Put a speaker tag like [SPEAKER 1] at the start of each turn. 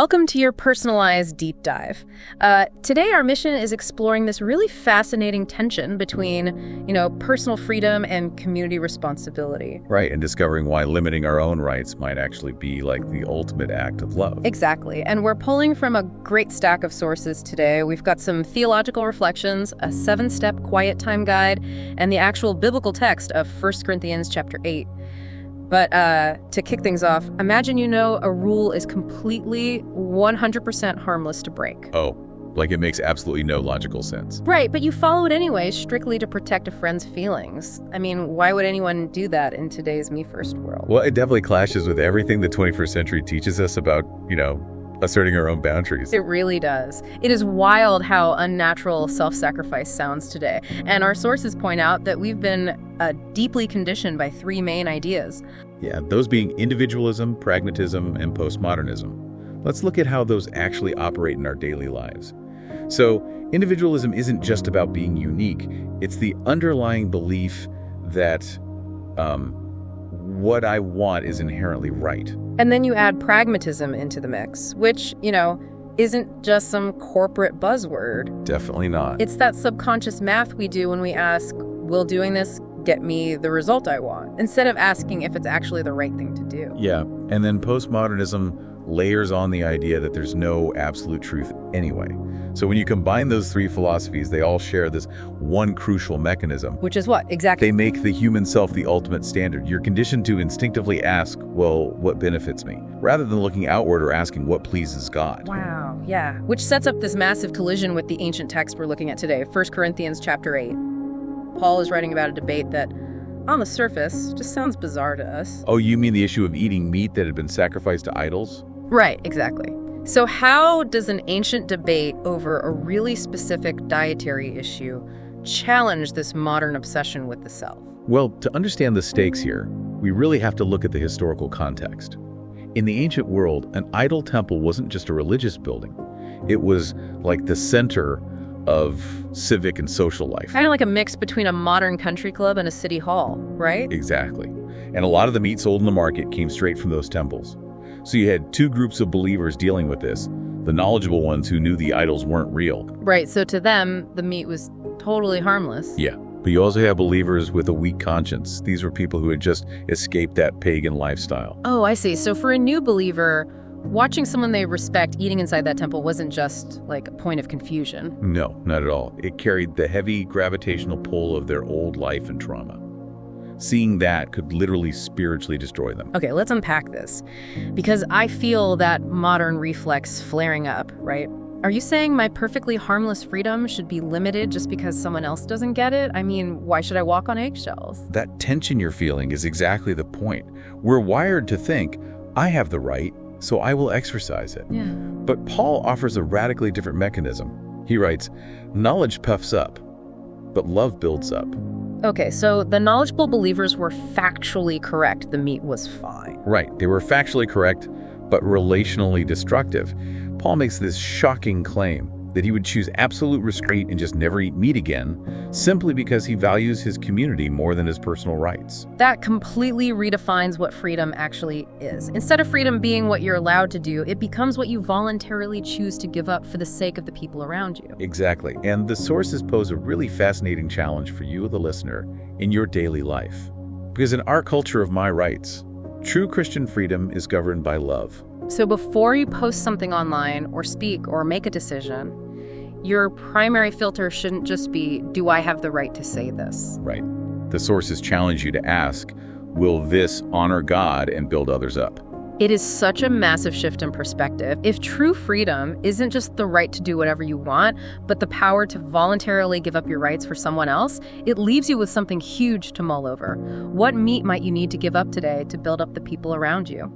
[SPEAKER 1] Welcome to your personalized deep dive. Today, our mission is exploring this really fascinating tension between, personal freedom and community responsibility.
[SPEAKER 2] Right, and discovering why limiting our own rights might actually be like the ultimate act of love.
[SPEAKER 1] Exactly, and we're pulling from a great stack of sources today. We've got some theological reflections, a 7-step quiet time guide, and the actual biblical text of 1 Corinthians chapter 8. But to kick things off, imagine a rule is completely 100% harmless to break.
[SPEAKER 2] Oh, like it makes absolutely no logical sense.
[SPEAKER 1] Right, but you follow it anyway, strictly to protect a friend's feelings. I mean, why would anyone do that in today's me-first world?
[SPEAKER 2] Well, it definitely clashes with everything the 21st century teaches us about, asserting our own boundaries.
[SPEAKER 1] It really does. It is wild how unnatural self-sacrifice sounds today. And our sources point out that we've been deeply conditioned by 3 main ideas.
[SPEAKER 2] Yeah, those being individualism, pragmatism, and postmodernism. Let's look at how those actually operate in our daily lives. So, individualism isn't just about being unique. It's the underlying belief that what I want is inherently right.
[SPEAKER 1] And then you add pragmatism into the mix, which, isn't just some corporate buzzword.
[SPEAKER 2] Definitely not.
[SPEAKER 1] It's that subconscious math we do when we ask, will doing this get me the result I want? Instead of asking if it's actually the right thing to do.
[SPEAKER 2] Yeah, and then postmodernism layers on the idea that there's no absolute truth anyway. So when you combine those 3 philosophies, they all share this one crucial mechanism.
[SPEAKER 1] Which is what, exactly?
[SPEAKER 2] They make the human self the ultimate standard. You're conditioned to instinctively ask, well, what benefits me? Rather than looking outward or asking what pleases God.
[SPEAKER 1] Wow, yeah. Which sets up this massive collision with the ancient text we're looking at today, 1 Corinthians chapter 8. Paul is writing about a debate that, on the surface, just sounds bizarre to us.
[SPEAKER 2] Oh, you mean the issue of eating meat that had been sacrificed to idols?
[SPEAKER 1] Right, exactly. So how does an ancient debate over a really specific dietary issue challenge this modern obsession with the self?
[SPEAKER 2] Well, to understand the stakes here, we really have to look at the historical context. In the ancient world, an idol temple wasn't just a religious building. It was like the center of civic and social life.
[SPEAKER 1] Kind of like a mix between a modern country club and a city hall, right?
[SPEAKER 2] Exactly. And a lot of the meat sold in the market came straight from those temples. So you had 2 groups of believers dealing with this. The knowledgeable ones who knew the idols weren't real.
[SPEAKER 1] Right, so to them, the meat was totally harmless.
[SPEAKER 2] Yeah, but you also have believers with a weak conscience. These were people who had just escaped that pagan lifestyle.
[SPEAKER 1] Oh, I see. So for a new believer, watching someone they respect eating inside that temple wasn't just like a point of confusion.
[SPEAKER 2] No, not at all. It carried the heavy gravitational pull of their old life and trauma. Seeing that could literally spiritually destroy them.
[SPEAKER 1] Okay, let's unpack this. Because I feel that modern reflex flaring up, right? Are you saying my perfectly harmless freedom should be limited just because someone else doesn't get it? I mean, why should I walk on eggshells?
[SPEAKER 2] That tension you're feeling is exactly the point. We're wired to think, I have the right, so I will exercise it.
[SPEAKER 1] Yeah.
[SPEAKER 2] But Paul offers a radically different mechanism. He writes, knowledge puffs up, but love builds up.
[SPEAKER 1] Okay, so the knowledgeable believers were factually correct. The meat was fine.
[SPEAKER 2] Right, they were factually correct, but relationally destructive. Paul makes this shocking claim that he would choose absolute restraint and just never eat meat again, simply because he values his community more than his personal rights.
[SPEAKER 1] That completely redefines what freedom actually is. Instead of freedom being what you're allowed to do, it becomes what you voluntarily choose to give up for the sake of the people around you.
[SPEAKER 2] Exactly, and the sources pose a really fascinating challenge for you, the listener, in your daily life. Because in our culture of my rights, true Christian freedom is governed by love.
[SPEAKER 1] So before you post something online or speak or make a decision, your primary filter shouldn't just be, do I have the right to say this?
[SPEAKER 2] Right. The sources challenge you to ask, will this honor God and build others up?
[SPEAKER 1] It is such a massive shift in perspective. If true freedom isn't just the right to do whatever you want, but the power to voluntarily give up your rights for someone else, it leaves you with something huge to mull over. What meat might you need to give up today to build up the people around you?